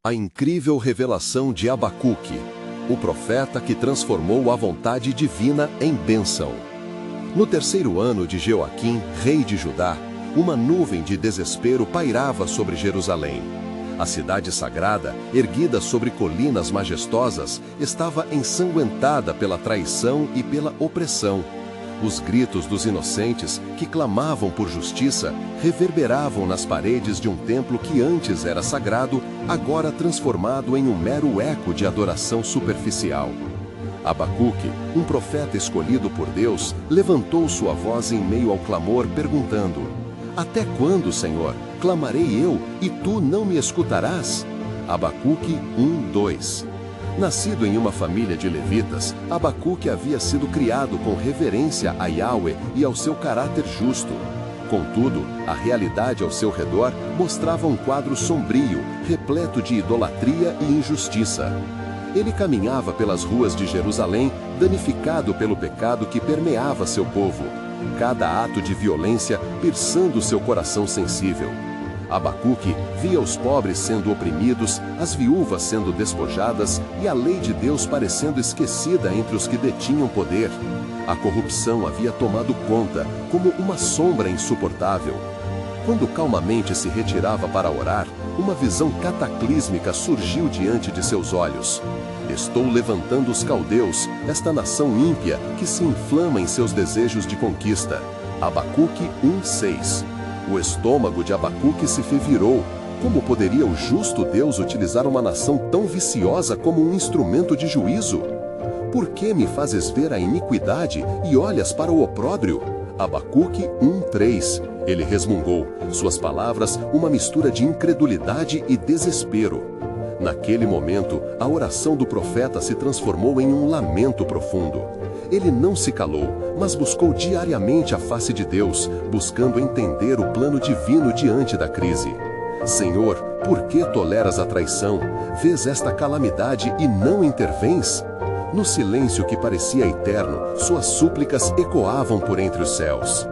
A incrível revelação de Abacuque, o profeta que transformou a vontade divina em bênção. No terceiro ano de Jeoaquim, rei de Judá, uma nuvem de desespero pairava sobre Jerusalém. A cidade sagrada, erguida sobre colinas majestosas, estava ensanguentada pela traição e pela opressão. Os gritos dos inocentes, que clamavam por justiça, reverberavam nas paredes de um templo que antes era sagrado, agora transformado em um mero eco de adoração superficial. Abacuque, um profeta escolhido por Deus, levantou sua voz em meio ao clamor, perguntando: Até quando, Senhor, clamarei eu e tu não me escutarás? Abacuque 1:2. Nascido em uma família de levitas, Abacuque havia sido criado com reverência a Yahweh e ao seu caráter justo. Contudo, a realidade ao seu redor mostrava um quadro sombrio, repleto de idolatria e injustiça. Ele caminhava pelas ruas de Jerusalém, danificado pelo pecado que permeava seu povo, cada ato de violência pierçando seu coração sensível. Abacuque via os pobres sendo oprimidos, as viúvas sendo despojadas e a lei de Deus parecendo esquecida entre os que detinham poder. A corrupção havia tomado conta, como uma sombra insuportável. Quando calmamente se retirava para orar, uma visão cataclísmica surgiu diante de seus olhos. Estou levantando os caldeus, esta nação ímpia que se inflama em seus desejos de conquista. Abacuque 1:6. O estômago de Abacuque se revirou. Como poderia o justo Deus utilizar uma nação tão viciosa como um instrumento de juízo? Por que me fazes ver a iniquidade e olhas para o opróbrio? Abacuque 1:3. Ele resmungou, suas palavras uma mistura de incredulidade e desespero. Naquele momento, a oração do profeta se transformou em um lamento profundo. Ele não se calou, mas buscou diariamente a face de Deus, buscando entender o plano divino diante da crise. Senhor, por que toleras a traição? Vês esta calamidade e não intervens? No silêncio que parecia eterno, suas súplicas ecoavam por entre os céus.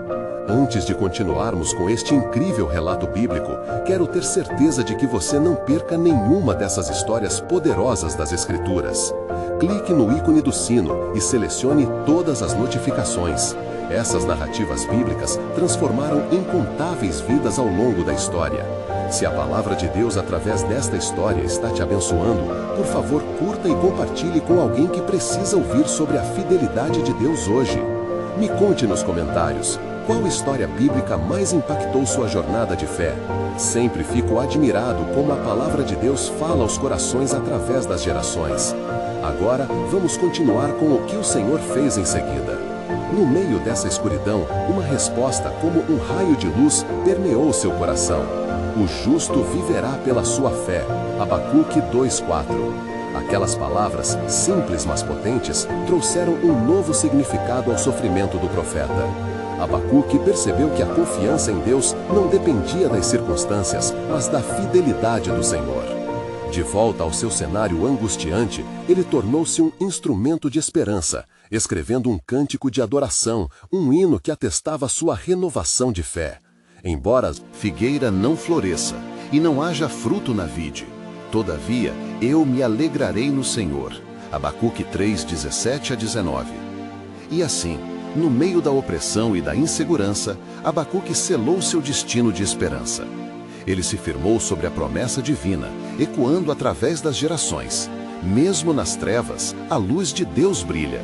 Antes de continuarmos com este incrível relato bíblico, quero ter certeza de que você não perca nenhuma dessas histórias poderosas das Escrituras. Clique no ícone do sino e selecione todas as notificações. Essas narrativas bíblicas transformaram incontáveis vidas ao longo da história. Se a palavra de Deus através desta história está te abençoando, por favor, curta e compartilhe com alguém que precisa ouvir sobre a fidelidade de Deus hoje. Me conte nos comentários, qual história bíblica mais impactou sua jornada de fé? Sempre fico admirado como a palavra de Deus fala aos corações através das gerações. Agora, vamos continuar com o que o Senhor fez em seguida. No meio dessa escuridão, uma resposta como um raio de luz permeou seu coração. O justo viverá pela sua fé. Abacuque 2:4. Aquelas palavras, simples mas potentes, trouxeram um novo significado ao sofrimento do profeta. Abacuque percebeu que a confiança em Deus não dependia das circunstâncias, mas da fidelidade do Senhor. De volta ao seu cenário angustiante, ele tornou-se um instrumento de esperança, escrevendo um cântico de adoração, um hino que atestava sua renovação de fé. Embora a figueira não floresça e não haja fruto na vide, todavia eu me alegrarei no Senhor. Abacuque 3:17-19. E assim, no meio da opressão e da insegurança, Abacuque selou seu destino de esperança. Ele se firmou sobre a promessa divina, ecoando através das gerações. Mesmo nas trevas, a luz de Deus brilha.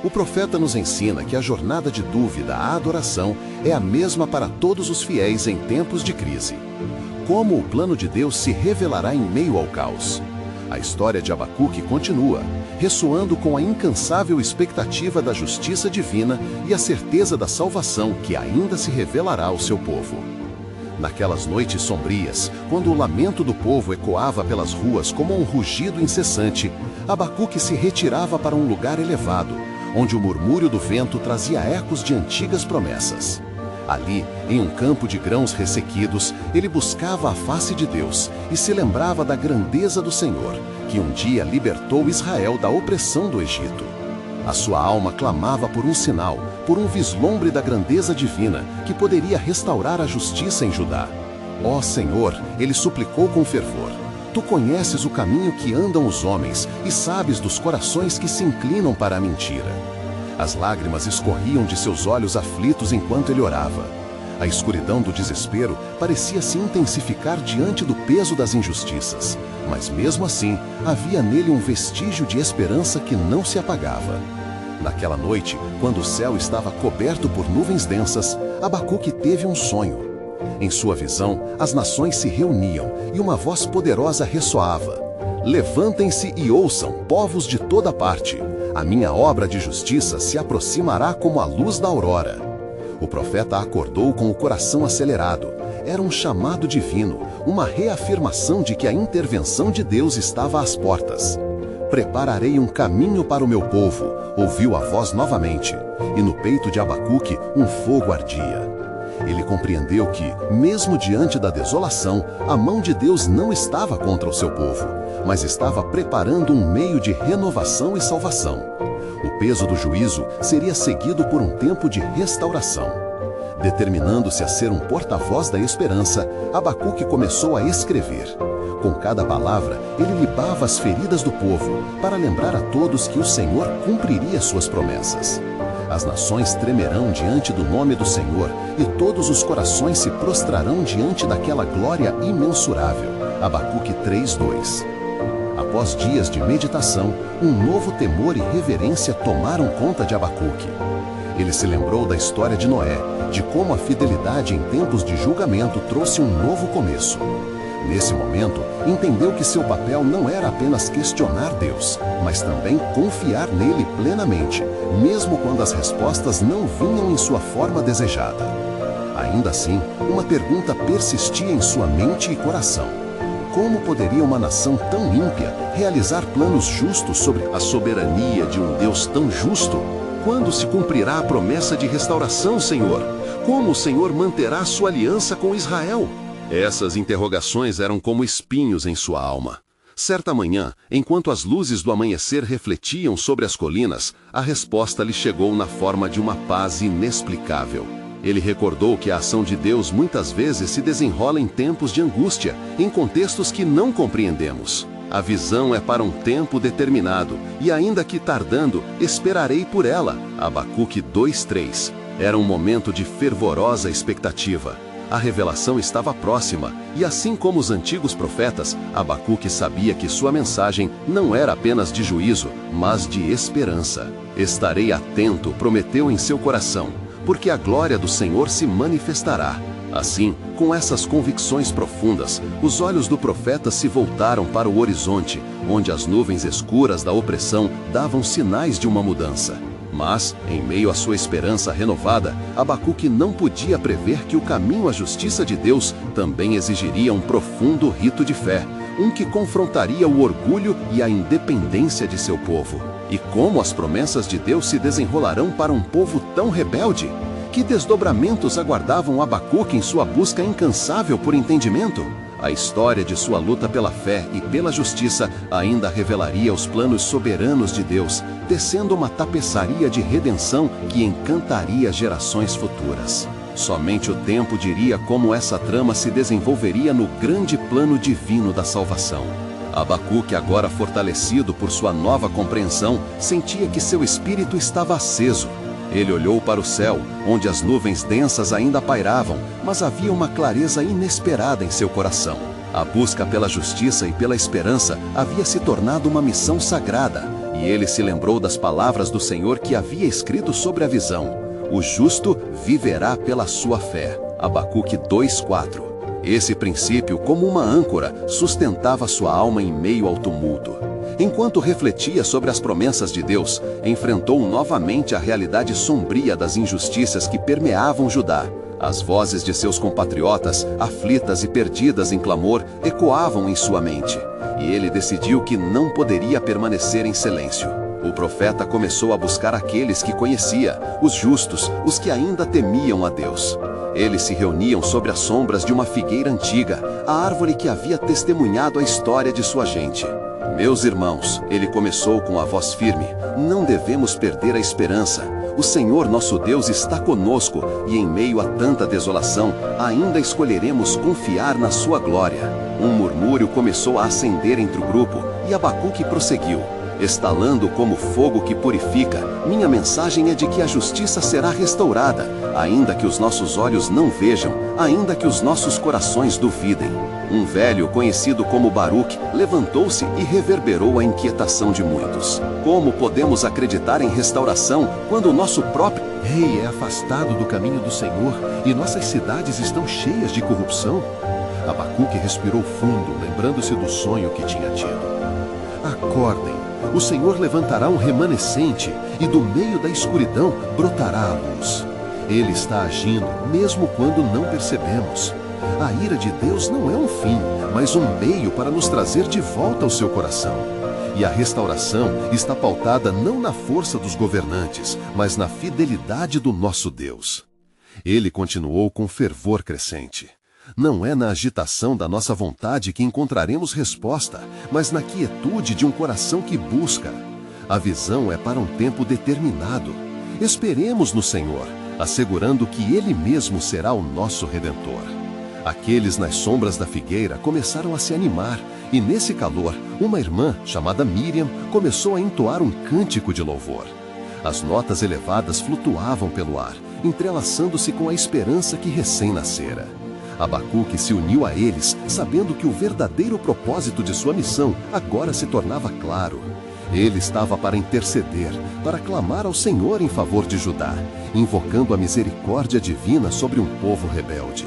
O profeta nos ensina que a jornada de dúvida à adoração é a mesma para todos os fiéis em tempos de crise. Como o plano de Deus se revelará em meio ao caos? A história de Abacuque continua, ressoando com a incansável expectativa da justiça divina e a certeza da salvação que ainda se revelará ao seu povo. Naquelas noites sombrias, quando o lamento do povo ecoava pelas ruas como um rugido incessante, Abacuque se retirava para um lugar elevado, onde o murmúrio do vento trazia ecos de antigas promessas. Ali, em um campo de grãos ressequidos, ele buscava a face de Deus e se lembrava da grandeza do Senhor, que um dia libertou Israel da opressão do Egito. A sua alma clamava por um sinal, por um vislumbre da grandeza divina que poderia restaurar a justiça em Judá. Ó Senhor, ele suplicou com fervor, Tu conheces o caminho que andam os homens e sabes dos corações que se inclinam para a mentira. As lágrimas escorriam de seus olhos aflitos enquanto ele orava. A escuridão do desespero parecia se intensificar diante do peso das injustiças, mas mesmo assim havia nele um vestígio de esperança que não se apagava. Naquela noite, quando o céu estava coberto por nuvens densas, Abacuque teve um sonho. Em sua visão, as nações se reuniam e uma voz poderosa ressoava: Levantem-se e ouçam, povos de toda parte. A minha obra de justiça se aproximará como a luz da aurora. O profeta acordou com o coração acelerado. Era um chamado divino, uma reafirmação de que a intervenção de Deus estava às portas. Prepararei um caminho para o meu povo, ouviu a voz novamente, e no peito de Abacuque um fogo ardia. Ele compreendeu que, mesmo diante da desolação, a mão de Deus não estava contra o seu povo, mas estava preparando um meio de renovação e salvação. O peso do juízo seria seguido por um tempo de restauração. Determinando-se a ser um porta-voz da esperança, Abacuque começou a escrever. Com cada palavra, ele libava as feridas do povo, para lembrar a todos que o Senhor cumpriria suas promessas. As nações tremerão diante do nome do Senhor, e todos os corações se prostrarão diante daquela glória imensurável. Abacuque 3:2. Após dias de meditação, um novo temor e reverência tomaram conta de Abacuque. Ele se lembrou da história de Noé, de como a fidelidade em tempos de julgamento trouxe um novo começo. Nesse momento, entendeu que seu papel não era apenas questionar Deus, mas também confiar nele plenamente, mesmo quando as respostas não vinham em sua forma desejada. Ainda assim, uma pergunta persistia em sua mente e coração: como poderia uma nação tão ímpia realizar planos justos sobre a soberania de um Deus tão justo? Quando se cumprirá a promessa de restauração, Senhor? Como o Senhor manterá sua aliança com Israel? Essas interrogações eram como espinhos em sua alma. Certa manhã, enquanto as luzes do amanhecer refletiam sobre as colinas, a resposta lhe chegou na forma de uma paz inexplicável. Ele recordou que a ação de Deus muitas vezes se desenrola em tempos de angústia, em contextos que não compreendemos. A visão é para um tempo determinado, e ainda que tardando, esperarei por ela. Abacuque 2:3. Era um momento de fervorosa expectativa. A revelação estava próxima, e assim como os antigos profetas, Abacuque sabia que sua mensagem não era apenas de juízo, mas de esperança. Estarei atento, prometeu em seu coração, porque a glória do Senhor se manifestará. Assim, com essas convicções profundas, os olhos do profeta se voltaram para o horizonte, onde as nuvens escuras da opressão davam sinais de uma mudança. Mas, em meio à sua esperança renovada, Abacuque não podia prever que o caminho à justiça de Deus também exigiria um profundo rito de fé, um que confrontaria o orgulho e a independência de seu povo. E como as promessas de Deus se desenrolarão para um povo tão rebelde? Que desdobramentos aguardavam Abacuque em sua busca incansável por entendimento? A história de sua luta pela fé e pela justiça ainda revelaria os planos soberanos de Deus, tecendo uma tapeçaria de redenção que encantaria gerações futuras. Somente o tempo diria como essa trama se desenvolveria no grande plano divino da salvação. Abacuque, agora fortalecido por sua nova compreensão, sentia que seu espírito estava aceso. Ele olhou para o céu, onde as nuvens densas ainda pairavam, mas havia uma clareza inesperada em seu coração. A busca pela justiça e pela esperança havia se tornado uma missão sagrada, e ele se lembrou das palavras do Senhor que havia escrito sobre a visão: o justo viverá pela sua fé. Abacuque 2:4. Esse princípio, como uma âncora, sustentava sua alma em meio ao tumulto. Enquanto refletia sobre as promessas de Deus, enfrentou novamente a realidade sombria das injustiças que permeavam Judá. As vozes de seus compatriotas, aflitas e perdidas em clamor, ecoavam em sua mente, e ele decidiu que não poderia permanecer em silêncio. O profeta começou a buscar aqueles que conhecia, os justos, os que ainda temiam a Deus. Eles se reuniam sobre as sombras de uma figueira antiga, a árvore que havia testemunhado a história de sua gente. Meus irmãos, ele começou com a voz firme, não devemos perder a esperança. O Senhor nosso Deus está conosco, e em meio a tanta desolação, ainda escolheremos confiar na sua glória. Um murmúrio começou a acender entre o grupo e Abacuque prosseguiu: estalando como fogo que purifica, minha mensagem é de que a justiça será restaurada, ainda que os nossos olhos não vejam, ainda que os nossos corações duvidem. Um velho conhecido como Baruque levantou-se e reverberou a inquietação de muitos. Como podemos acreditar em restauração quando o nosso próprio rei é afastado do caminho do Senhor e nossas cidades estão cheias de corrupção? Abacuque respirou fundo, lembrando-se do sonho que tinha tido. Acordem! O Senhor levantará um remanescente e do meio da escuridão brotará a luz. Ele está agindo, mesmo quando não percebemos. A ira de Deus não é um fim, mas um meio para nos trazer de volta ao seu coração. E a restauração está pautada não na força dos governantes, mas na fidelidade do nosso Deus. Ele continuou com fervor crescente. Não é na agitação da nossa vontade que encontraremos resposta, mas na quietude de um coração que busca. A visão é para um tempo determinado. Esperemos no Senhor, assegurando que Ele mesmo será o nosso Redentor. Aqueles nas sombras da figueira começaram a se animar, e nesse calor, uma irmã, chamada Miriam, começou a entoar um cântico de louvor. As notas elevadas flutuavam pelo ar, entrelaçando-se com a esperança que recém-nascera. Abacuque se uniu a eles, sabendo que o verdadeiro propósito de sua missão agora se tornava claro. Ele estava para interceder, para clamar ao Senhor em favor de Judá, invocando a misericórdia divina sobre um povo rebelde.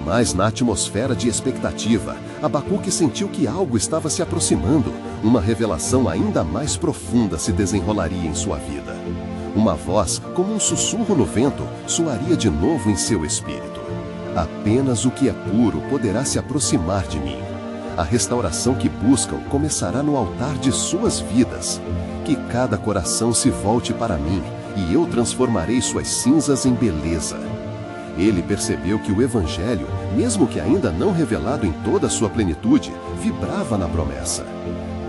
Mas na atmosfera de expectativa, Abacuque sentiu que algo estava se aproximando, uma revelação ainda mais profunda se desenrolaria em sua vida. Uma voz, como um sussurro no vento, soaria de novo em seu espírito. Apenas o que é puro poderá se aproximar de mim. A restauração que buscam começará no altar de suas vidas. Que cada coração se volte para mim, e eu transformarei suas cinzas em beleza. Ele percebeu que o Evangelho, mesmo que ainda não revelado em toda a sua plenitude, vibrava na promessa.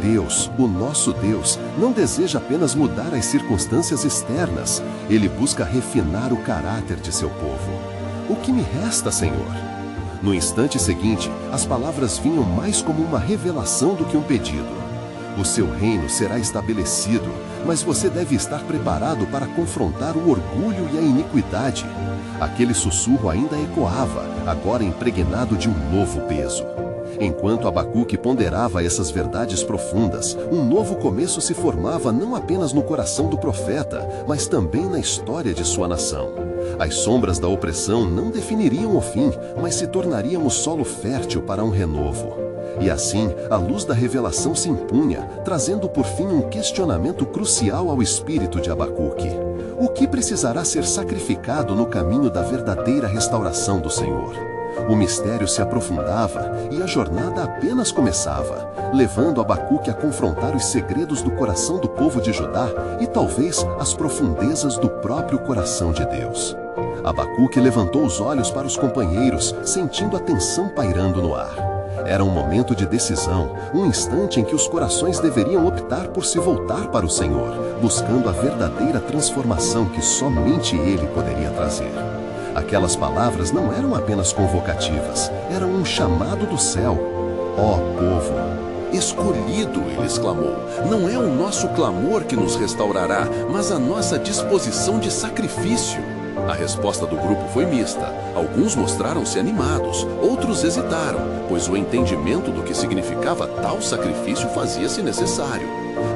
Deus, o nosso Deus, não deseja apenas mudar as circunstâncias externas. Ele busca refinar o caráter de seu povo. O que me resta, Senhor? No instante seguinte, as palavras vinham mais como uma revelação do que um pedido. O seu reino será estabelecido, mas você deve estar preparado para confrontar o orgulho e a iniquidade. Aquele sussurro ainda ecoava, agora impregnado de um novo peso. Enquanto Abacuque ponderava essas verdades profundas, um novo começo se formava não apenas no coração do profeta, mas também na história de sua nação. As sombras da opressão não definiriam o fim, mas se tornariam o solo fértil para um renovo. E assim, a luz da revelação se impunha, trazendo por fim um questionamento crucial ao espírito de Abacuque. O que precisará ser sacrificado no caminho da verdadeira restauração do Senhor? O mistério se aprofundava e a jornada apenas começava, levando Abacuque a confrontar os segredos do coração do povo de Judá e talvez as profundezas do próprio coração de Deus. Abacuque levantou os olhos para os companheiros, sentindo a tensão pairando no ar. Era um momento de decisão, um instante em que os corações deveriam optar por se voltar para o Senhor, buscando a verdadeira transformação que somente Ele poderia trazer. Aquelas palavras não eram apenas convocativas, eram um chamado do céu. Ó povo, escolhido, ele exclamou, não é o nosso clamor que nos restaurará, mas a nossa disposição de sacrifício. A resposta do grupo foi mista. Alguns mostraram-se animados, outros hesitaram, pois o entendimento do que significava tal sacrifício fazia-se necessário.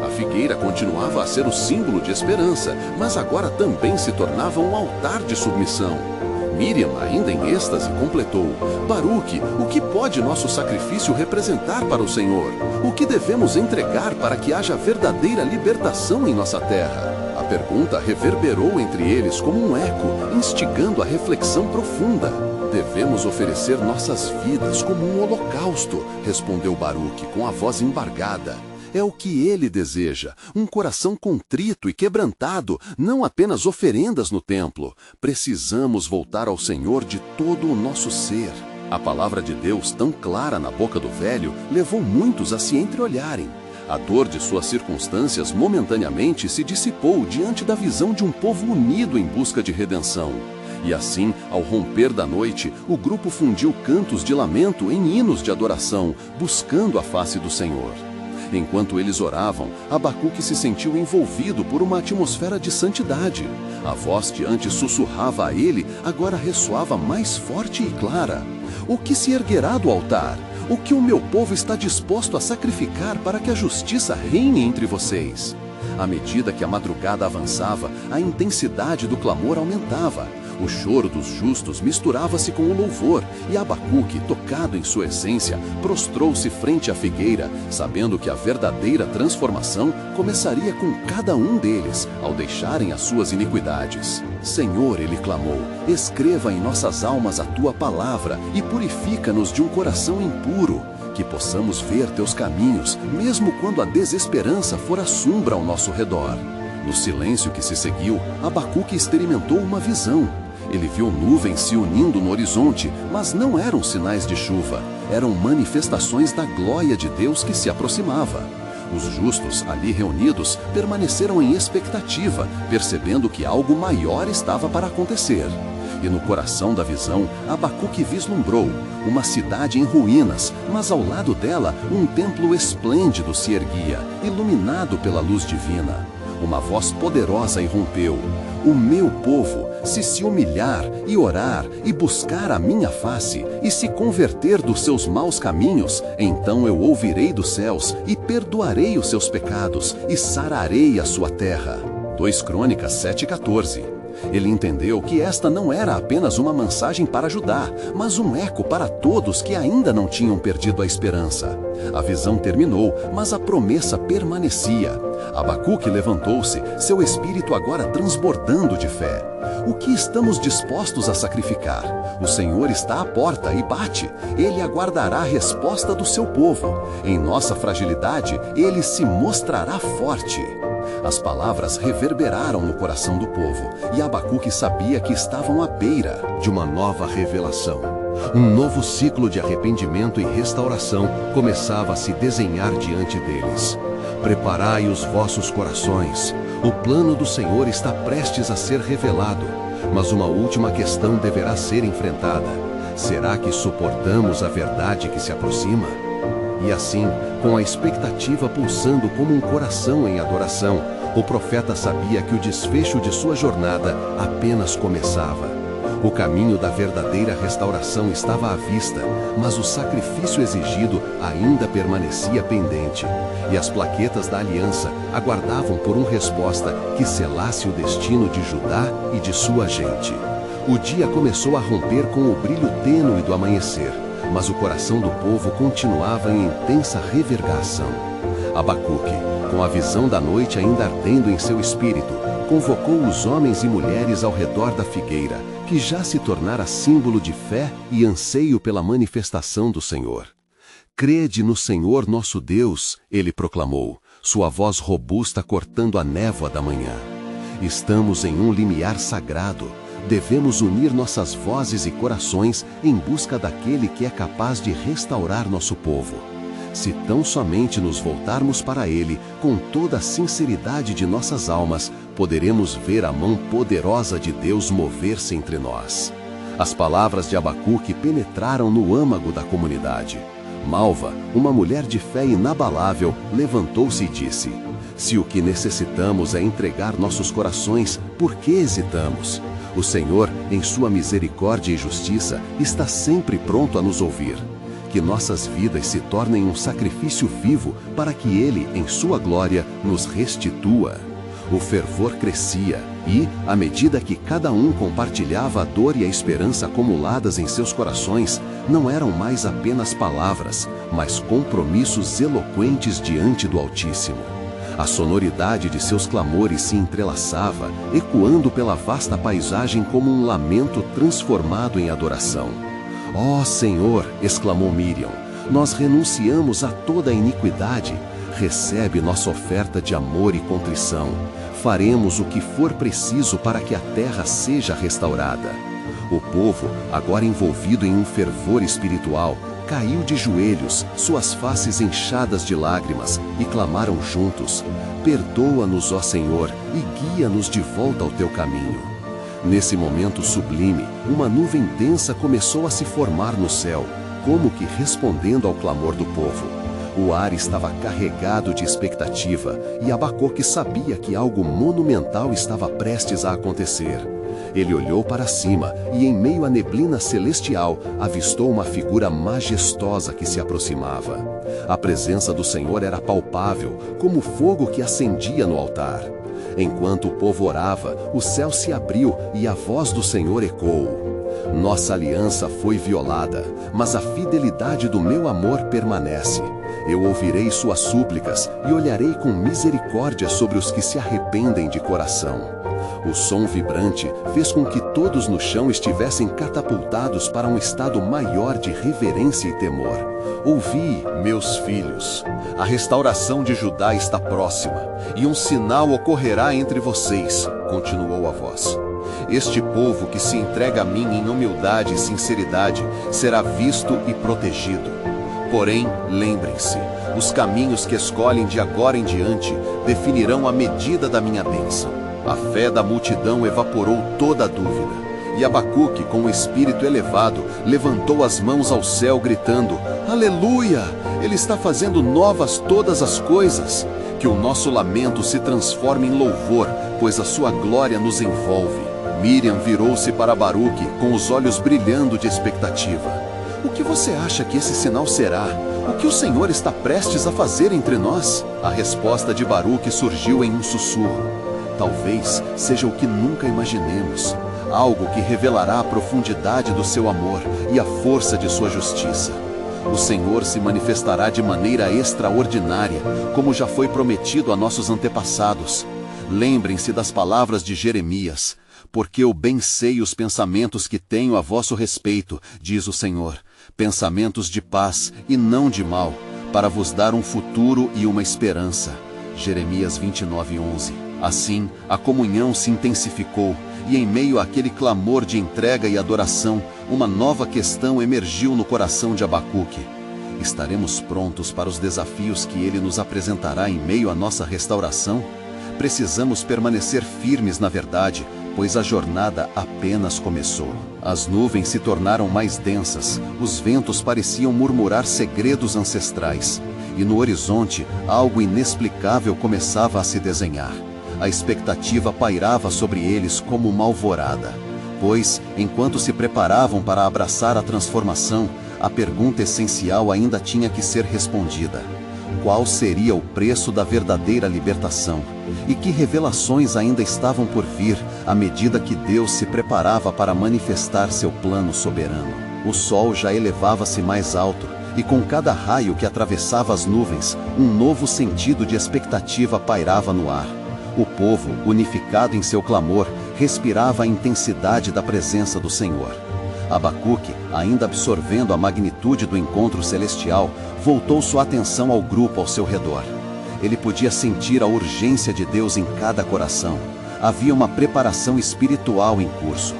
A figueira continuava a ser o símbolo de esperança, mas agora também se tornava um altar de submissão. Miriam, ainda em êxtase, completou: Baruque, o que pode nosso sacrifício representar para o Senhor? O que devemos entregar para que haja verdadeira libertação em nossa terra? A pergunta reverberou entre eles como um eco, instigando a reflexão profunda. Devemos oferecer nossas vidas como um holocausto, respondeu Baruque com a voz embargada. É o que ele deseja, um coração contrito e quebrantado, não apenas oferendas no templo. Precisamos voltar ao Senhor de todo o nosso ser. A palavra de Deus, tão clara na boca do velho, levou muitos a se entreolharem. A dor de suas circunstâncias momentaneamente se dissipou diante da visão de um povo unido em busca de redenção. E assim, ao romper da noite, o grupo fundiu cantos de lamento em hinos de adoração, buscando a face do Senhor. Enquanto eles oravam, Abacuque se sentiu envolvido por uma atmosfera de santidade. A voz que antes sussurrava a ele, agora ressoava mais forte e clara. O que se erguerá do altar? O que o meu povo está disposto a sacrificar para que a justiça reine entre vocês? À medida que a madrugada avançava, a intensidade do clamor aumentava. O choro dos justos misturava-se com o louvor, e Abacuque, tocado em sua essência, prostrou-se frente à figueira, sabendo que a verdadeira transformação começaria com cada um deles, ao deixarem as suas iniquidades. Senhor, ele clamou, escreva em nossas almas a tua palavra e purifica-nos de um coração impuro, que possamos ver teus caminhos, mesmo quando a desesperança for a sombra ao nosso redor. No silêncio que se seguiu, Abacuque experimentou uma visão. Ele viu nuvens se unindo no horizonte, mas não eram sinais de chuva, eram manifestações da glória de Deus que se aproximava. Os justos, ali reunidos, permaneceram em expectativa, percebendo que algo maior estava para acontecer. E no coração da visão, Abacuque vislumbrou uma cidade em ruínas, mas ao lado dela um templo esplêndido se erguia, iluminado pela luz divina. Uma voz poderosa irrompeu: o meu povo, se humilhar e orar e buscar a minha face e se converter dos seus maus caminhos, então eu ouvirei dos céus e perdoarei os seus pecados e sararei a sua terra. 2 Crônicas 7:14. Ele entendeu que esta não era apenas uma mensagem para Judá, mas um eco para todos que ainda não tinham perdido a esperança. A visão terminou, mas a promessa permanecia. Abacuque levantou-se, seu espírito agora transbordando de fé. O que estamos dispostos a sacrificar? O Senhor está à porta e bate. Ele aguardará a resposta do seu povo. Em nossa fragilidade, ele se mostrará forte. As palavras reverberaram no coração do povo, e Abacuque sabia que estavam à beira de uma nova revelação. Um novo ciclo de arrependimento e restauração começava a se desenhar diante deles. Preparai os vossos corações. O plano do Senhor está prestes a ser revelado, mas uma última questão deverá ser enfrentada. Será que suportamos a verdade que se aproxima? E assim, com a expectativa pulsando como um coração em adoração, o profeta sabia que o desfecho de sua jornada apenas começava. O caminho da verdadeira restauração estava à vista, mas o sacrifício exigido ainda permanecia pendente, e as plaquetas da aliança aguardavam por uma resposta que selasse o destino de Judá e de sua gente. O dia começou a romper com o brilho tênue do amanhecer, mas o coração do povo continuava em intensa revergação. Abacuque, com a visão da noite ainda ardendo em seu espírito, convocou os homens e mulheres ao redor da figueira, que já se tornara símbolo de fé e anseio pela manifestação do Senhor. Crede no Senhor nosso Deus, ele proclamou, sua voz robusta cortando a névoa da manhã. Estamos em um limiar sagrado. Devemos unir nossas vozes e corações em busca daquele que é capaz de restaurar nosso povo. Se tão somente nos voltarmos para ele, com toda a sinceridade de nossas almas, poderemos ver a mão poderosa de Deus mover-se entre nós. As palavras de Abacuque penetraram no âmago da comunidade. Malva, uma mulher de fé inabalável, levantou-se e disse: se o que necessitamos é entregar nossos corações, por que hesitamos? O Senhor, em sua misericórdia e justiça, está sempre pronto a nos ouvir. Que nossas vidas se tornem um sacrifício vivo para que Ele, em sua glória, nos restitua. O fervor crescia e, à medida que cada um compartilhava a dor e a esperança acumuladas em seus corações, não eram mais apenas palavras, mas compromissos eloquentes diante do Altíssimo. A sonoridade de seus clamores se entrelaçava, ecoando pela vasta paisagem como um lamento transformado em adoração. «Ó Senhor!» exclamou Miriam, «nós renunciamos a toda a iniquidade. Recebe nossa oferta de amor e contrição. Faremos o que for preciso para que a terra seja restaurada». O povo, agora envolvido em um fervor espiritual, caiu de joelhos, suas faces inchadas de lágrimas, e clamaram juntos: «Perdoa-nos, ó Senhor, e guia-nos de volta ao teu caminho». Nesse momento sublime, uma nuvem densa começou a se formar no céu, como que respondendo ao clamor do povo. O ar estava carregado de expectativa e Abacuque sabia que algo monumental estava prestes a acontecer. Ele olhou para cima e, em meio à neblina celestial, avistou uma figura majestosa que se aproximava. A presença do Senhor era palpável, como fogo que acendia no altar. Enquanto o povo orava, o céu se abriu e a voz do Senhor ecoou: Nossa aliança foi violada, mas a fidelidade do meu amor permanece. Eu ouvirei suas súplicas e olharei com misericórdia sobre os que se arrependem de coração. O som vibrante fez com que todos no chão estivessem catapultados para um estado maior de reverência e temor. Ouvi, meus filhos, a restauração de Judá está próxima, e um sinal ocorrerá entre vocês, continuou a voz. Este povo que se entrega a mim em humildade e sinceridade será visto e protegido. Porém, lembrem-se, os caminhos que escolhem de agora em diante definirão a medida da minha bênção. A fé da multidão evaporou toda a dúvida, e Abacuque, com o espírito elevado, levantou as mãos ao céu gritando: Aleluia! Ele está fazendo novas todas as coisas. Que o nosso lamento se transforme em louvor, pois a sua glória nos envolve. Miriam virou-se para Baruque com os olhos brilhando de expectativa. O que você acha que esse sinal será? O que o Senhor está prestes a fazer entre nós? A resposta de Baruque surgiu em um sussurro. Talvez seja o que nunca imaginemos. Algo que revelará a profundidade do seu amor e a força de sua justiça. O Senhor se manifestará de maneira extraordinária, como já foi prometido a nossos antepassados. Lembrem-se das palavras de Jeremias. Porque eu bem sei os pensamentos que tenho a vosso respeito, diz o Senhor, pensamentos de paz e não de mal, para vos dar um futuro e uma esperança. Jeremias 29:11. Assim, a comunhão se intensificou, e em meio àquele clamor de entrega e adoração, uma nova questão emergiu no coração de Abacuque. Estaremos prontos para os desafios que ele nos apresentará em meio à nossa restauração? Precisamos permanecer firmes na verdade, pois a jornada apenas começou. As nuvens se tornaram mais densas, os ventos pareciam murmurar segredos ancestrais, e no horizonte algo inexplicável começava a se desenhar. A expectativa pairava sobre eles como uma alvorada, pois, enquanto se preparavam para abraçar a transformação, a pergunta essencial ainda tinha que ser respondida: qual seria o preço da verdadeira libertação? E que revelações ainda estavam por vir à medida que Deus se preparava para manifestar seu plano soberano? O sol já elevava-se mais alto, e com cada raio que atravessava as nuvens, um novo sentido de expectativa pairava no ar. O povo, unificado em seu clamor, respirava a intensidade da presença do Senhor. Abacuque, ainda absorvendo a magnitude do encontro celestial, voltou sua atenção ao grupo ao seu redor. Ele podia sentir a urgência de Deus em cada coração. Havia uma preparação espiritual em curso.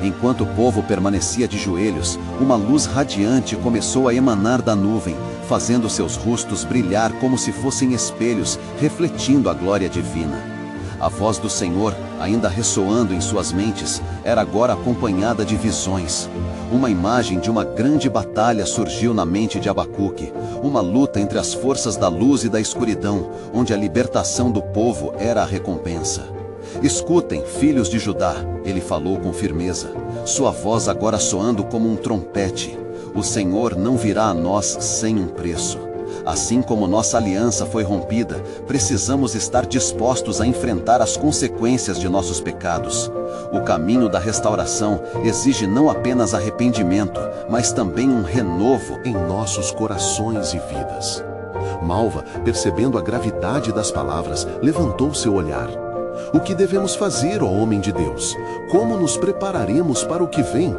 Enquanto o povo permanecia de joelhos, uma luz radiante começou a emanar da nuvem, fazendo seus rostos brilhar como se fossem espelhos, refletindo a glória divina. A voz do Senhor, ainda ressoando em suas mentes, era agora acompanhada de visões. Uma imagem de uma grande batalha surgiu na mente de Abacuque, uma luta entre as forças da luz e da escuridão, onde a libertação do povo era a recompensa. Escutem, filhos de Judá, ele falou com firmeza, sua voz agora soando como um trompete. O Senhor não virá a nós sem um preço. Assim como nossa aliança foi rompida, precisamos estar dispostos a enfrentar as consequências de nossos pecados. O caminho da restauração exige não apenas arrependimento, mas também um renovo em nossos corações e vidas. Malva, percebendo a gravidade das palavras, levantou seu olhar. O que devemos fazer, ó homem de Deus? Como nos prepararemos para o que vem?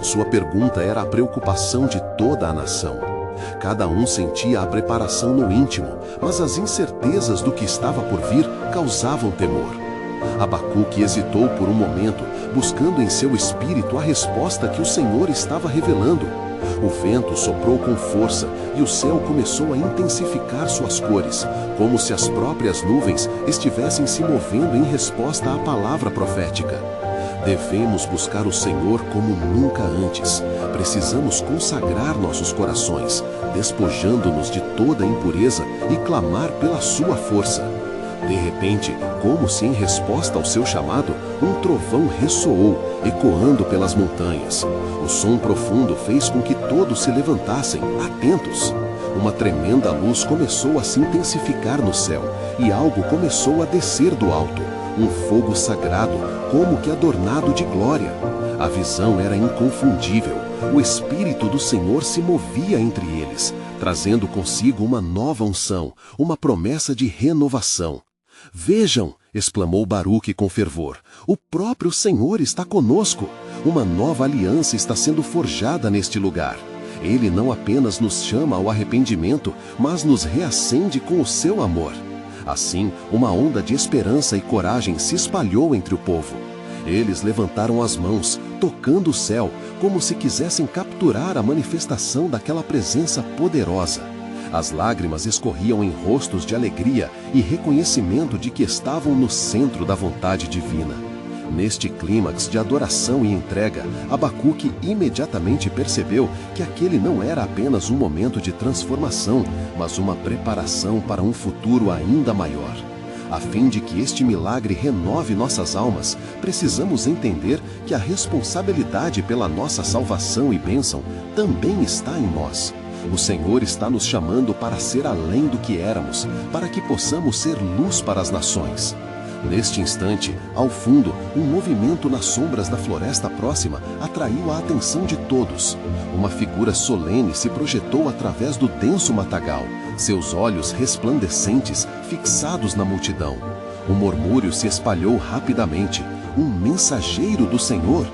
Sua pergunta era a preocupação de toda a nação. Cada um sentia a preparação no íntimo, mas as incertezas do que estava por vir causavam temor. Abacuque hesitou por um momento, buscando em seu espírito a resposta que o Senhor estava revelando. O vento soprou com força e o céu começou a intensificar suas cores, como se as próprias nuvens estivessem se movendo em resposta à palavra profética. Devemos buscar o Senhor como nunca antes. Precisamos consagrar nossos corações, despojando-nos de toda impureza e clamar pela sua força. De repente, como se em resposta ao seu chamado, um trovão ressoou, ecoando pelas montanhas. O som profundo fez com que todos se levantassem, atentos. Uma tremenda luz começou a se intensificar no céu, e algo começou a descer do alto, um fogo sagrado, como que adornado de glória. A visão era inconfundível. O Espírito do Senhor se movia entre eles, trazendo consigo uma nova unção, uma promessa de renovação. Vejam, exclamou Baruque com fervor, o próprio Senhor está conosco. Uma nova aliança está sendo forjada neste lugar. Ele não apenas nos chama ao arrependimento, mas nos reacende com o seu amor. Assim, uma onda de esperança e coragem se espalhou entre o povo. Eles levantaram as mãos, tocando o céu, como se quisessem capturar a manifestação daquela presença poderosa. As lágrimas escorriam em rostos de alegria e reconhecimento de que estavam no centro da vontade divina. Neste clímax de adoração e entrega, Abacuque imediatamente percebeu que aquele não era apenas um momento de transformação, mas uma preparação para um futuro ainda maior. A fim de que este milagre renove nossas almas, precisamos entender que a responsabilidade pela nossa salvação e bênção também está em nós. O Senhor está nos chamando para ser além do que éramos, para que possamos ser luz para as nações. Neste instante, ao fundo, um movimento nas sombras da floresta próxima atraiu a atenção de todos. Uma figura solene se projetou através do denso matagal, seus olhos resplandecentes fixados na multidão. O murmúrio se espalhou rapidamente. Um mensageiro do Senhor?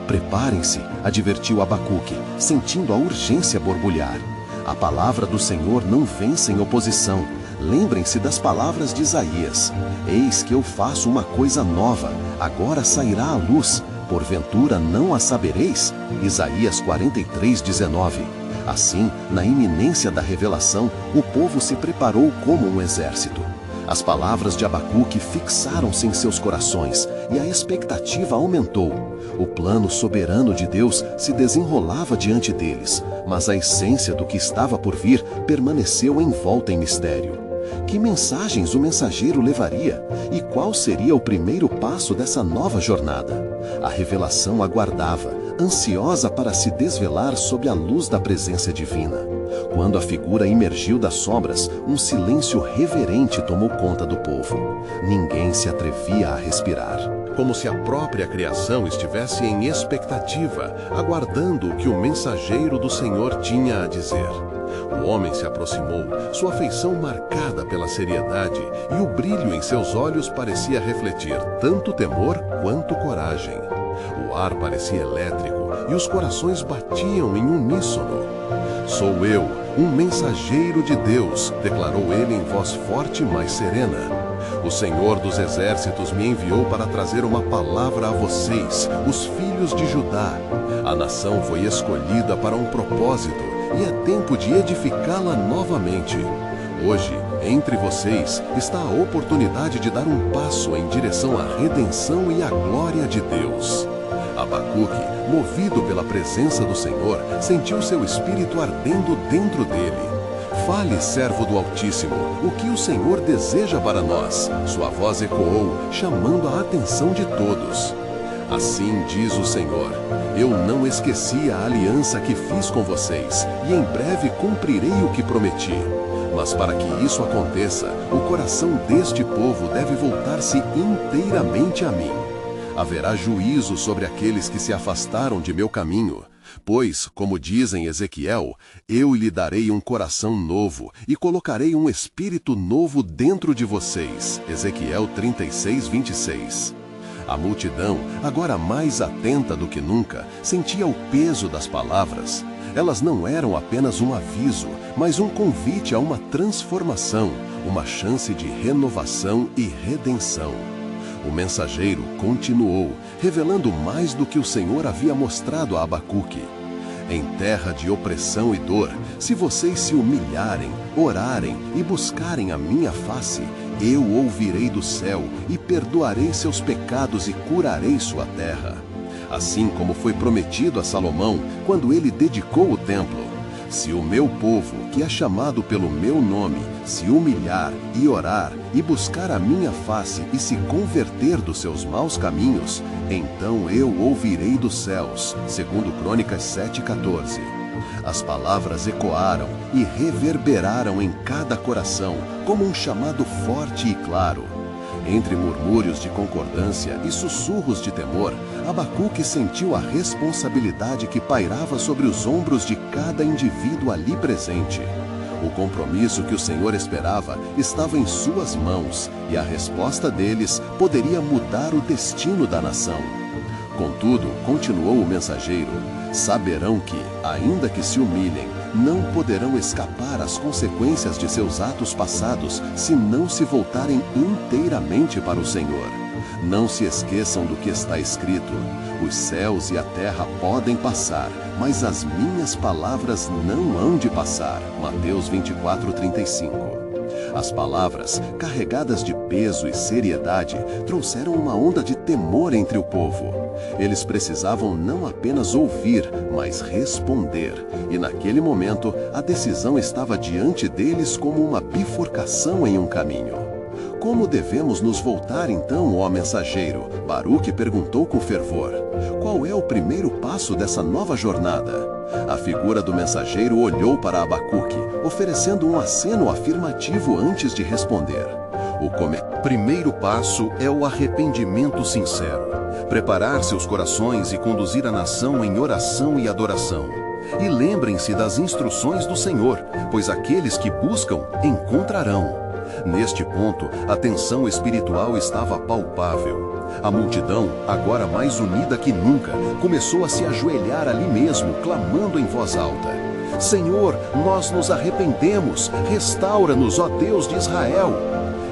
Preparem-se, advertiu Abacuque, sentindo a urgência borbulhar. A palavra do Senhor não vem sem oposição. Lembrem-se das palavras de Isaías. Eis que eu faço uma coisa nova, agora sairá à luz. Porventura não a sabereis? Isaías 43:19. Assim, na iminência da revelação, o povo se preparou como um exército. As palavras de Abacuque fixaram-se em seus corações e a expectativa aumentou. O plano soberano de Deus se desenrolava diante deles, mas a essência do que estava por vir permaneceu envolta em mistério. Que mensagens o mensageiro levaria? E qual seria o primeiro passo dessa nova jornada? A revelação aguardava, ansiosa para se desvelar sob a luz da presença divina. Quando a figura emergiu das sombras, um silêncio reverente tomou conta do povo. Ninguém se atrevia a respirar. Como se a própria criação estivesse em expectativa, aguardando o que o mensageiro do Senhor tinha a dizer. O homem se aproximou, sua feição marcada pela seriedade, e o brilho em seus olhos parecia refletir tanto temor quanto coragem. O ar parecia elétrico e os corações batiam em uníssono. Sou eu, um mensageiro de Deus, declarou ele em voz forte, mas serena. O Senhor dos Exércitos me enviou para trazer uma palavra a vocês, os filhos de Judá. A nação foi escolhida para um propósito e é tempo de edificá-la novamente. Hoje, entre vocês, está a oportunidade de dar um passo em direção à redenção e à glória de Deus. Abacuque, movido pela presença do Senhor, sentiu seu espírito ardendo dentro dele. Fale, servo do Altíssimo, o que o Senhor deseja para nós. Sua voz ecoou, chamando a atenção de todos. Assim diz o Senhor, eu não esqueci a aliança que fiz com vocês, e em breve cumprirei o que prometi. Mas para que isso aconteça, o coração deste povo deve voltar-se inteiramente a mim. Haverá juízo sobre aqueles que se afastaram de meu caminho, pois, como diz em Ezequiel, eu lhe darei um coração novo e colocarei um espírito novo dentro de vocês. Ezequiel 36:26. A multidão, agora mais atenta do que nunca, sentia o peso das palavras. Elas não eram apenas um aviso, mas um convite a uma transformação, uma chance de renovação e redenção. O mensageiro continuou, revelando mais do que o Senhor havia mostrado a Abacuque. Em terra de opressão e dor, se vocês se humilharem, orarem e buscarem a minha face, eu ouvirei do céu e perdoarei seus pecados e curarei sua terra. Assim como foi prometido a Salomão quando ele dedicou o templo. Se o meu povo, que é chamado pelo meu nome, se humilhar e orar e buscar a minha face e se converter dos seus maus caminhos, então eu ouvirei dos céus. Segundo Crônicas 7:14. As palavras ecoaram e reverberaram em cada coração, como um chamado forte e claro. Entre murmúrios de concordância e sussurros de temor, Abacuque sentiu a responsabilidade que pairava sobre os ombros de cada indivíduo ali presente. O compromisso que o Senhor esperava estava em suas mãos, e a resposta deles poderia mudar o destino da nação. Contudo, continuou o mensageiro, saberão que, ainda que se humilhem, não poderão escapar às consequências de seus atos passados se não se voltarem inteiramente para o Senhor. Não se esqueçam do que está escrito: os céus e a terra podem passar, mas as minhas palavras não hão de passar. Mateus 24:35. As palavras, carregadas de peso e seriedade, trouxeram uma onda de temor entre o povo. Eles precisavam não apenas ouvir, mas responder. E naquele momento, a decisão estava diante deles como uma bifurcação em um caminho. Como devemos nos voltar então, ó mensageiro? Baruque perguntou com fervor. Qual é o primeiro passo dessa nova jornada? A figura do mensageiro olhou para Abacuque, oferecendo um aceno afirmativo antes de responder. O primeiro passo é o arrependimento sincero. Preparar seus corações e conduzir a nação em oração e adoração. E lembrem-se das instruções do Senhor, pois aqueles que buscam, encontrarão. Neste ponto, a tensão espiritual estava palpável. A multidão, agora mais unida que nunca, começou a se ajoelhar ali mesmo, clamando em voz alta: Senhor, nós nos arrependemos, restaura-nos, ó Deus de Israel.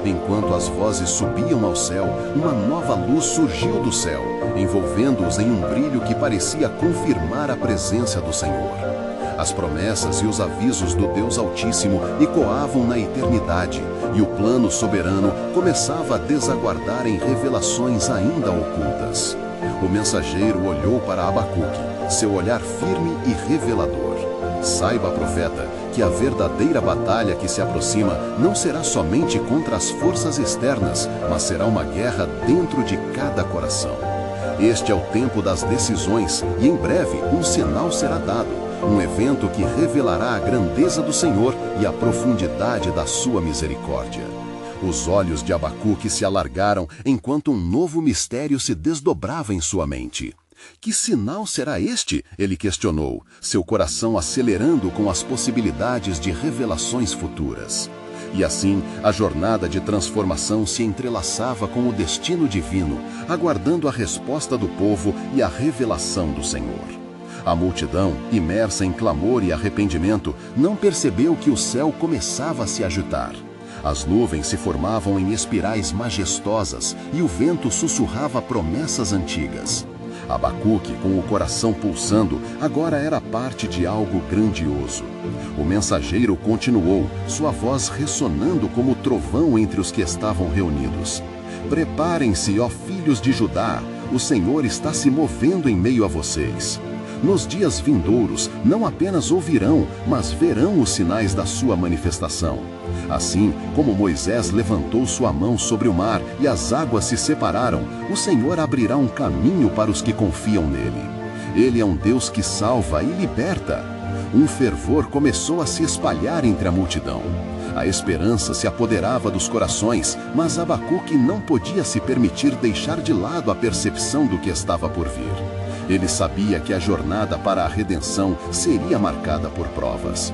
Enquanto as vozes subiam ao céu, uma nova luz surgiu do céu, envolvendo-os em um brilho que parecia confirmar a presença do Senhor. As promessas e os avisos do Deus Altíssimo ecoavam na eternidade, e o plano soberano começava a desaguardar em revelações ainda ocultas. O mensageiro olhou para Abacuque, seu olhar firme e revelador. Saiba, profeta, que a verdadeira batalha que se aproxima não será somente contra as forças externas, mas será uma guerra dentro de cada coração. Este é o tempo das decisões, e em breve um sinal será dado. Um evento que revelará a grandeza do Senhor e a profundidade da sua misericórdia. Os olhos de Abacuque se alargaram enquanto um novo mistério se desdobrava em sua mente. Que sinal será este? Ele questionou, seu coração acelerando com as possibilidades de revelações futuras. E assim, a jornada de transformação se entrelaçava com o destino divino, aguardando a resposta do povo e a revelação do Senhor. A multidão, imersa em clamor e arrependimento, não percebeu que o céu começava a se agitar. As nuvens se formavam em espirais majestosas e o vento sussurrava promessas antigas. Abacuque, com o coração pulsando, agora era parte de algo grandioso. O mensageiro continuou, sua voz ressonando como trovão entre os que estavam reunidos. Preparem-se, ó filhos de Judá, o Senhor está se movendo em meio a vocês. Nos dias vindouros, não apenas ouvirão, mas verão os sinais da sua manifestação. Assim como Moisés levantou sua mão sobre o mar e as águas se separaram, o Senhor abrirá um caminho para os que confiam nele. Ele é um Deus que salva e liberta. Um fervor começou a se espalhar entre a multidão. A esperança se apoderava dos corações, mas Abacuque não podia se permitir deixar de lado a percepção do que estava por vir. Ele sabia que a jornada para a redenção seria marcada por provas.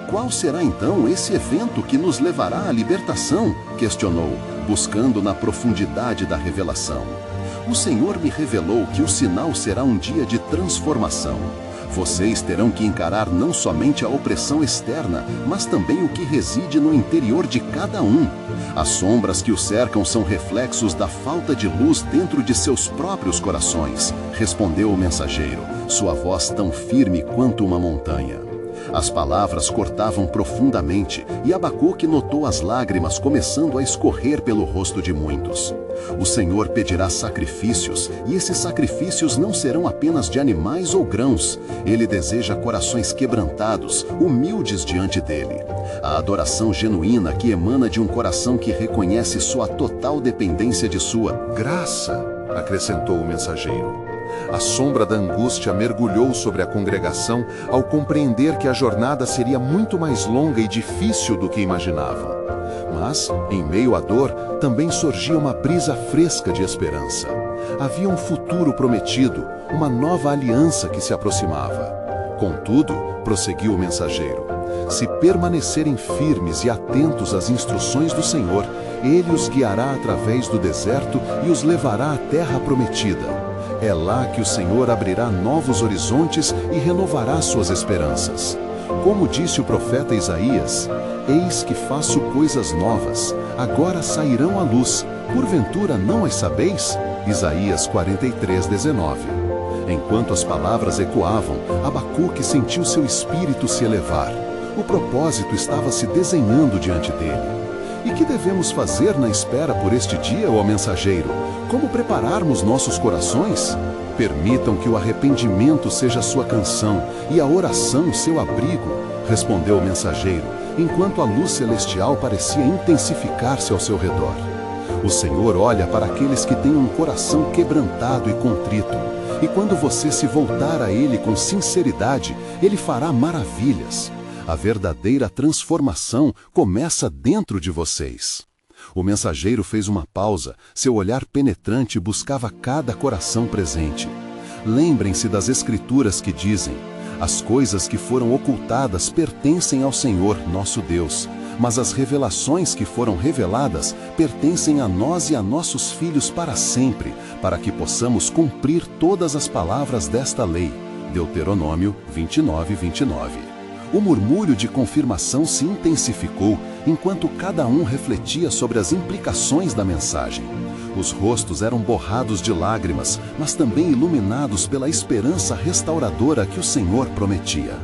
Qual será então esse evento que nos levará à libertação? Questionou, buscando na profundidade da revelação. O Senhor me revelou que o sinal será um dia de transformação. Vocês terão que encarar não somente a opressão externa, mas também o que reside no interior de cada um. As sombras que o cercam são reflexos da falta de luz dentro de seus próprios corações, respondeu o mensageiro, sua voz tão firme quanto uma montanha. As palavras cortavam profundamente e Abacuque notou as lágrimas começando a escorrer pelo rosto de muitos. O Senhor pedirá sacrifícios, e esses sacrifícios não serão apenas de animais ou grãos. Ele deseja corações quebrantados, humildes diante dele. A adoração genuína que emana de um coração que reconhece sua total dependência de sua graça, acrescentou o mensageiro. A sombra da angústia mergulhou sobre a congregação ao compreender que a jornada seria muito mais longa e difícil do que imaginavam. Mas, em meio à dor, também surgia uma brisa fresca de esperança. Havia um futuro prometido, uma nova aliança que se aproximava. Contudo, prosseguiu o mensageiro, se permanecerem firmes e atentos às instruções do Senhor, Ele os guiará através do deserto e os levará à terra prometida. É lá que o Senhor abrirá novos horizontes e renovará suas esperanças. Como disse o profeta Isaías, eis que faço coisas novas, agora sairão à luz, porventura não as sabeis? Isaías 43:19. Enquanto as palavras ecoavam, Abacuque sentiu seu espírito se elevar. O propósito estava se desenhando diante dele. E que devemos fazer na espera por este dia, ó mensageiro? Como prepararmos nossos corações? Permitam que o arrependimento seja sua canção e a oração seu abrigo, respondeu o mensageiro, enquanto a luz celestial parecia intensificar-se ao seu redor. O Senhor olha para aqueles que têm um coração quebrantado e contrito, e quando você se voltar a Ele com sinceridade, Ele fará maravilhas. A verdadeira transformação começa dentro de vocês. O mensageiro fez uma pausa, seu olhar penetrante buscava cada coração presente. Lembrem-se das Escrituras que dizem: as coisas que foram ocultadas pertencem ao Senhor, nosso Deus, mas as revelações que foram reveladas pertencem a nós e a nossos filhos para sempre, para que possamos cumprir todas as palavras desta lei. Deuteronômio 29:29. O murmúrio de confirmação se intensificou enquanto cada um refletia sobre as implicações da mensagem. Os rostos eram borrados de lágrimas, mas também iluminados pela esperança restauradora que o Senhor prometia.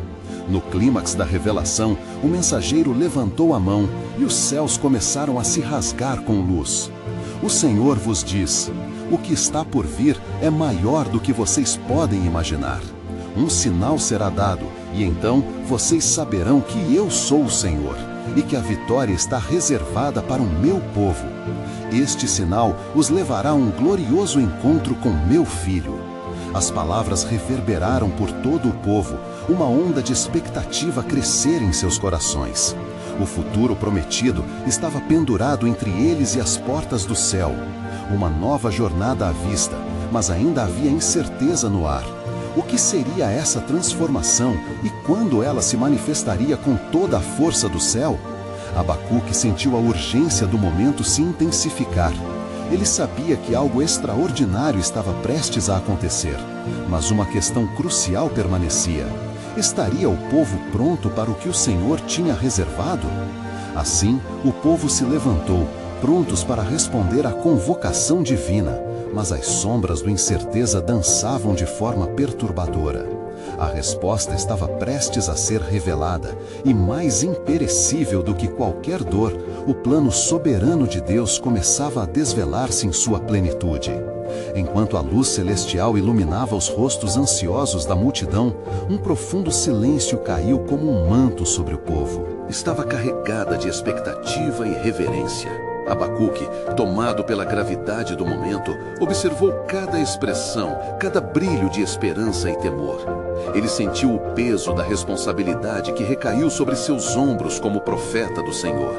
No clímax da revelação, o mensageiro levantou a mão e os céus começaram a se rasgar com luz. O Senhor vos diz: o que está por vir é maior do que vocês podem imaginar. Um sinal será dado, e então vocês saberão que eu sou o Senhor, e que a vitória está reservada para o meu povo. Este sinal os levará a um glorioso encontro com meu filho. As palavras reverberaram por todo o povo, uma onda de expectativa crescer em seus corações. O futuro prometido estava pendurado entre eles e as portas do céu. Uma nova jornada à vista, mas ainda havia incerteza no ar. O que seria essa transformação e quando ela se manifestaria com toda a força do céu? Abacuque sentiu a urgência do momento se intensificar. Ele sabia que algo extraordinário estava prestes a acontecer, mas uma questão crucial permanecia. Estaria o povo pronto para o que o Senhor tinha reservado? Assim, o povo se levantou, prontos para responder à convocação divina, mas as sombras do incerteza dançavam de forma perturbadora. A resposta estava prestes a ser revelada, e mais imperecível do que qualquer dor, o plano soberano de Deus começava a desvelar-se em sua plenitude. Enquanto a luz celestial iluminava os rostos ansiosos da multidão, um profundo silêncio caiu como um manto sobre o povo. Estava carregada de expectativa e reverência. Abacuque, tomado pela gravidade do momento, observou cada expressão, cada brilho de esperança e temor. Ele sentiu o peso da responsabilidade que recaiu sobre seus ombros como profeta do Senhor.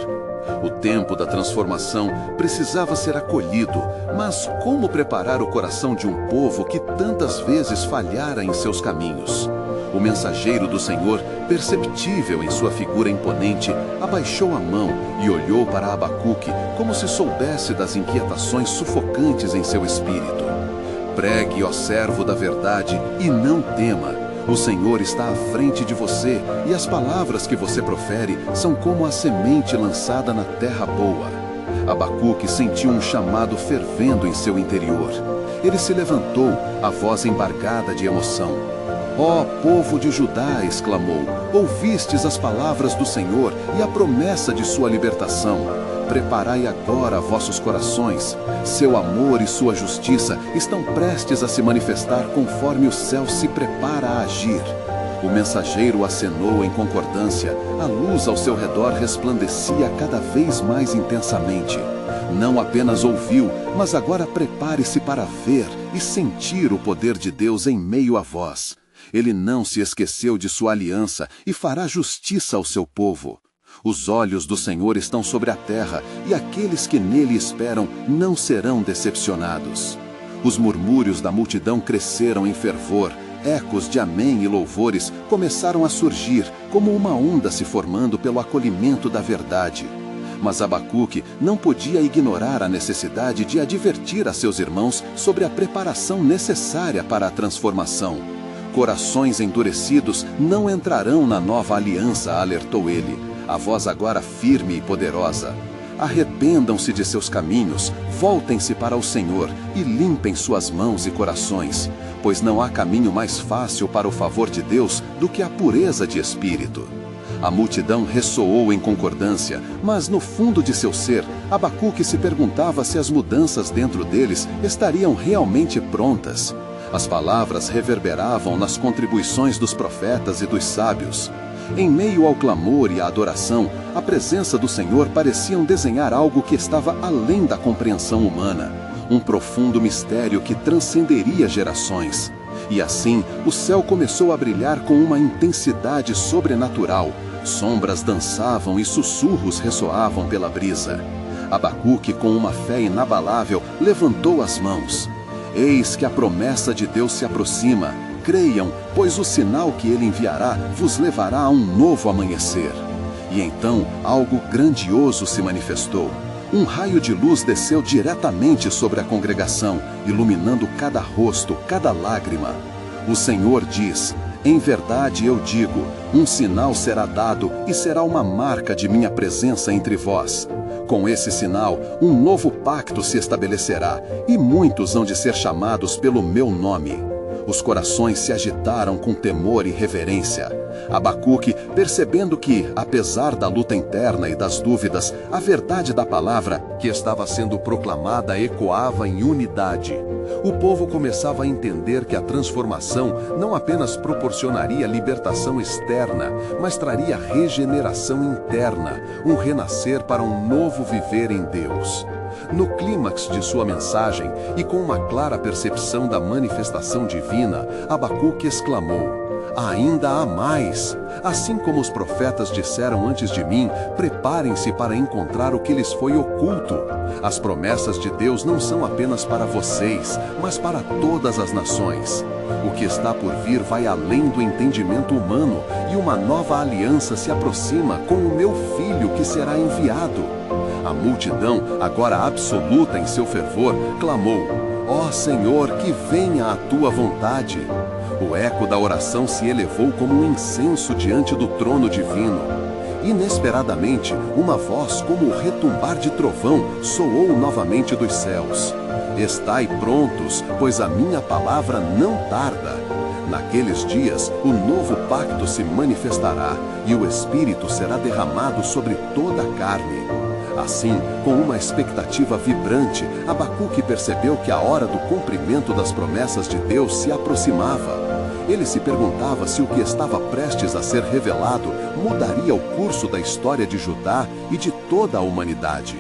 O tempo da transformação precisava ser acolhido, mas como preparar o coração de um povo que tantas vezes falhara em seus caminhos? O mensageiro do Senhor, perceptível em sua figura imponente, abaixou a mão e olhou para Abacuque como se soubesse das inquietações sufocantes em seu espírito. Pregue, ó servo da verdade, e não tema. O Senhor está à frente de você, e as palavras que você profere são como a semente lançada na terra boa. Abacuque sentiu um chamado fervendo em seu interior. Ele se levantou, a voz embargada de emoção. Ó povo de Judá, exclamou, ouvistes as palavras do Senhor e a promessa de sua libertação. Preparai agora vossos corações. Seu amor e sua justiça estão prestes a se manifestar conforme o céu se prepara a agir. O mensageiro acenou em concordância, a luz ao seu redor resplandecia cada vez mais intensamente. Não apenas ouviu, mas agora prepare-se para ver e sentir o poder de Deus em meio a vós. Ele não se esqueceu de sua aliança e fará justiça ao seu povo. Os olhos do Senhor estão sobre a terra, e aqueles que nele esperam não serão decepcionados. Os murmúrios da multidão cresceram em fervor, ecos de amém e louvores começaram a surgir, como uma onda se formando pelo acolhimento da verdade. Mas Abacuque não podia ignorar a necessidade de advertir a seus irmãos sobre a preparação necessária para a transformação. Corações endurecidos não entrarão na nova aliança, alertou ele. A voz agora firme e poderosa. Arrependam-se de seus caminhos, voltem-se para o Senhor e limpem suas mãos e corações, pois não há caminho mais fácil para o favor de Deus do que a pureza de espírito. A multidão ressoou em concordância, mas no fundo de seu ser, Abacuque se perguntava se as mudanças dentro deles estariam realmente prontas. As palavras reverberavam nas contribuições dos profetas e dos sábios. Em meio ao clamor e à adoração, a presença do Senhor parecia desenhar algo que estava além da compreensão humana, um profundo mistério que transcenderia gerações. E assim, o céu começou a brilhar com uma intensidade sobrenatural. Sombras dançavam e sussurros ressoavam pela brisa. Abacuque, com uma fé inabalável, levantou as mãos. Eis que a promessa de Deus se aproxima. Creiam, pois o sinal que ele enviará vos levará a um novo amanhecer. E então algo grandioso se manifestou. Um raio de luz desceu diretamente sobre a congregação, iluminando cada rosto, cada lágrima. O Senhor diz: em verdade eu digo, um sinal será dado e será uma marca de minha presença entre vós. Com esse sinal, um novo pacto se estabelecerá, e muitos hão de ser chamados pelo meu nome. Os corações se agitaram com temor e reverência. Abacuque, percebendo que, apesar da luta interna e das dúvidas, a verdade da palavra que estava sendo proclamada ecoava em unidade. O povo começava a entender que a transformação não apenas proporcionaria libertação externa, mas traria regeneração interna, um renascer para um novo viver em Deus. No clímax de sua mensagem, e com uma clara percepção da manifestação divina, Abacuque exclamou: ainda há mais! Assim como os profetas disseram antes de mim, preparem-se para encontrar o que lhes foi oculto. As promessas de Deus não são apenas para vocês, mas para todas as nações. O que está por vir vai além do entendimento humano, e uma nova aliança se aproxima com o meu filho que será enviado. A multidão, agora absoluta em seu fervor, clamou: ó Senhor, que venha a tua vontade. O eco da oração se elevou como um incenso diante do trono divino. Inesperadamente, uma voz como o retumbar de trovão soou novamente dos céus. Estai prontos, pois a minha palavra não tarda. Naqueles dias, o novo pacto se manifestará, e o Espírito será derramado sobre toda a carne. Assim, com uma expectativa vibrante, Abacuque percebeu que a hora do cumprimento das promessas de Deus se aproximava. Ele se perguntava se o que estava prestes a ser revelado mudaria o curso da história de Judá e de toda a humanidade.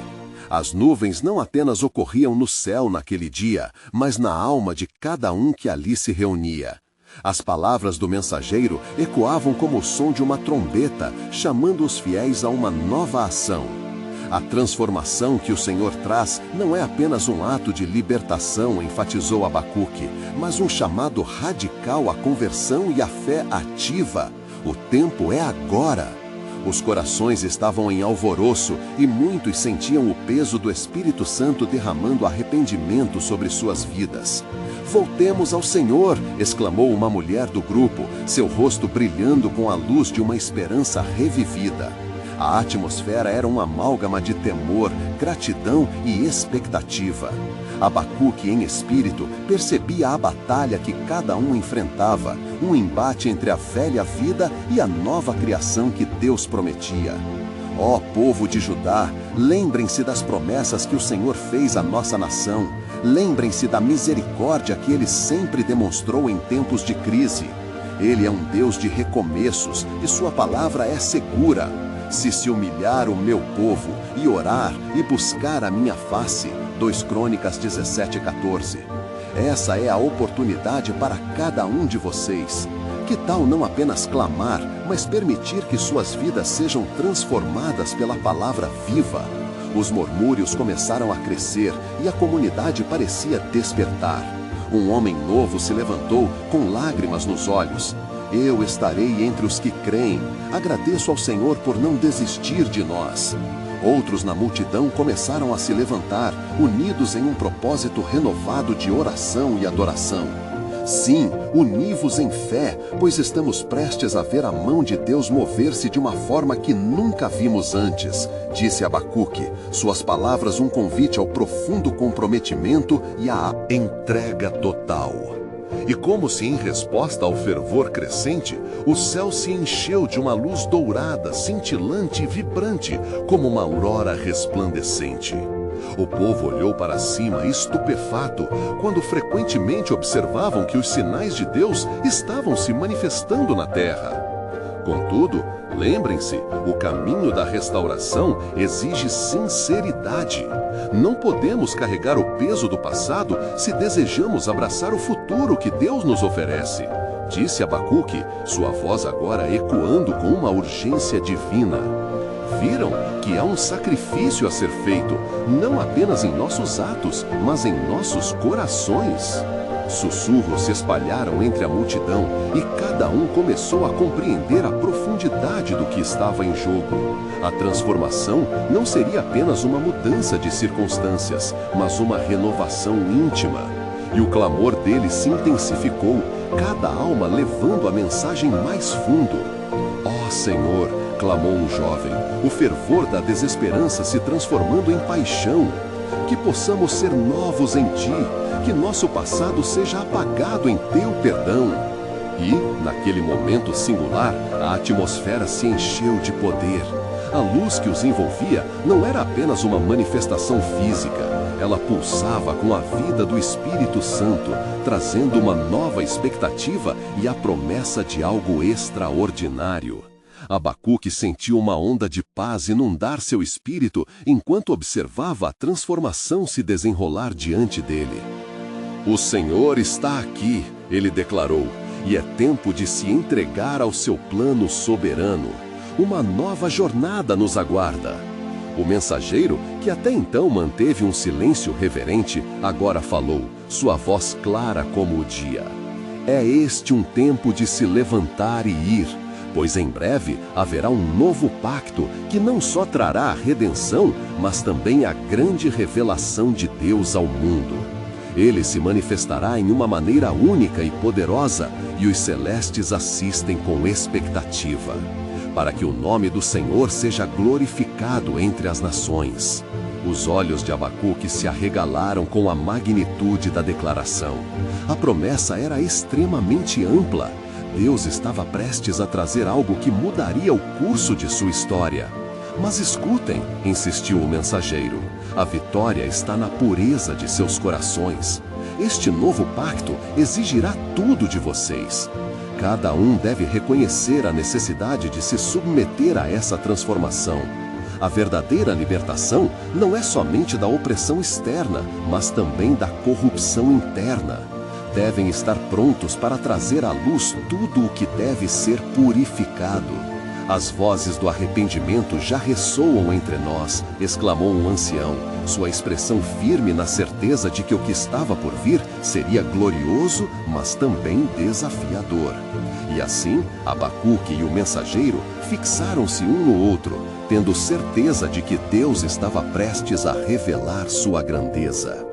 As nuvens não apenas ocorriam no céu naquele dia, mas na alma de cada um que ali se reunia. As palavras do mensageiro ecoavam como o som de uma trombeta, chamando os fiéis a uma nova ação. A transformação que o Senhor traz não é apenas um ato de libertação, enfatizou Abacuque, mas um chamado radical à conversão e à fé ativa. O tempo é agora. Os corações estavam em alvoroço e muitos sentiam o peso do Espírito Santo derramando arrependimento sobre suas vidas. Voltemos ao Senhor, exclamou uma mulher do grupo, seu rosto brilhando com a luz de uma esperança revivida. A atmosfera era uma amálgama de temor, gratidão e expectativa. Abacuque, em espírito, percebia a batalha que cada um enfrentava, um embate entre a velha vida e a nova criação que Deus prometia. Ó povo de Judá, lembrem-se das promessas que o Senhor fez à nossa nação. Lembrem-se da misericórdia que Ele sempre demonstrou em tempos de crise. Ele é um Deus de recomeços e sua palavra é segura. Se humilhar o meu povo e orar e buscar a minha face. 2 Crônicas 17:14. Essa é a oportunidade para cada um de vocês. Que tal não apenas clamar, mas permitir que suas vidas sejam transformadas pela palavra viva? Os murmúrios começaram a crescer e a comunidade parecia despertar. Um homem novo se levantou com lágrimas nos olhos. Eu estarei entre os que creem. Agradeço ao Senhor por não desistir de nós. Outros na multidão começaram a se levantar, unidos em um propósito renovado de oração e adoração. Sim, uni-vos em fé, pois estamos prestes a ver a mão de Deus mover-se de uma forma que nunca vimos antes, disse Abacuque, suas palavras um convite ao profundo comprometimento e à entrega total. E como se em resposta ao fervor crescente, o céu se encheu de uma luz dourada, cintilante e vibrante, como uma aurora resplandecente. O povo olhou para cima, estupefato, quando frequentemente observavam que os sinais de Deus estavam se manifestando na terra. Contudo, lembrem-se, o caminho da restauração exige sinceridade. Não podemos carregar o peso do passado se desejamos abraçar o futuro que Deus nos oferece, disse Abacuque, sua voz agora ecoando com uma urgência divina. Viram que há um sacrifício a ser feito, não apenas em nossos atos, mas em nossos corações. Sussurros se espalharam entre a multidão e cada um começou a compreender a profundidade do que estava em jogo. A transformação não seria apenas uma mudança de circunstâncias, mas uma renovação íntima. E o clamor deles se intensificou, cada alma levando a mensagem mais fundo. Ó Senhor, clamou um jovem, o fervor da desesperança se transformando em paixão. Que possamos ser novos em Ti, que nosso passado seja apagado em Teu perdão. E, naquele momento singular, a atmosfera se encheu de poder. A luz que os envolvia não era apenas uma manifestação física, ela pulsava com a vida do Espírito Santo, trazendo uma nova expectativa e a promessa de algo extraordinário. Abacuque sentiu uma onda de paz inundar seu espírito enquanto observava a transformação se desenrolar diante dele. O Senhor está aqui, ele declarou, e é tempo de se entregar ao seu plano soberano. Uma nova jornada nos aguarda. O mensageiro, que até então manteve um silêncio reverente, agora falou, sua voz clara como o dia. É este um tempo de se levantar e ir, pois em breve haverá um novo pacto que não só trará a redenção, mas também a grande revelação de Deus ao mundo. Ele se manifestará em uma maneira única e poderosa, e os celestes assistem com expectativa, para que o nome do Senhor seja glorificado entre as nações. Os olhos de Abacuque se arregalaram com a magnitude da declaração. A promessa era extremamente ampla. Deus estava prestes a trazer algo que mudaria o curso de sua história. Mas escutem, insistiu o mensageiro, a vitória está na pureza de seus corações. Este novo pacto exigirá tudo de vocês. Cada um deve reconhecer a necessidade de se submeter a essa transformação. A verdadeira libertação não é somente da opressão externa, mas também da corrupção interna. Devem estar prontos para trazer à luz tudo o que deve ser purificado. As vozes do arrependimento já ressoam entre nós, exclamou um ancião, sua expressão firme na certeza de que o que estava por vir seria glorioso, mas também desafiador. E assim, Abacuque e o mensageiro fixaram-se um no outro, tendo certeza de que Deus estava prestes a revelar sua grandeza.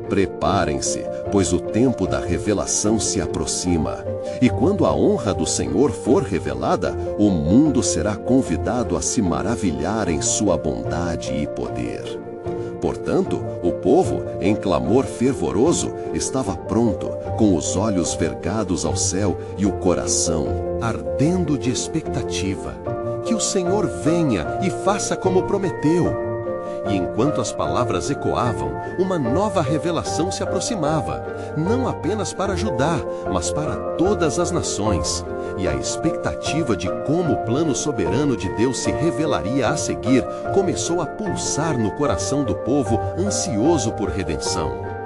Preparem-se, pois o tempo da revelação se aproxima. E quando a honra do Senhor for revelada, o mundo será convidado a se maravilhar em sua bondade e poder. Portanto, o povo, em clamor fervoroso, estava pronto, com os olhos vergados ao céu e o coração ardendo de expectativa. Que o Senhor venha e faça como prometeu. E enquanto as palavras ecoavam, uma nova revelação se aproximava, não apenas para Judá, mas para todas as nações. E a expectativa de como o plano soberano de Deus se revelaria a seguir começou a pulsar no coração do povo ansioso por redenção.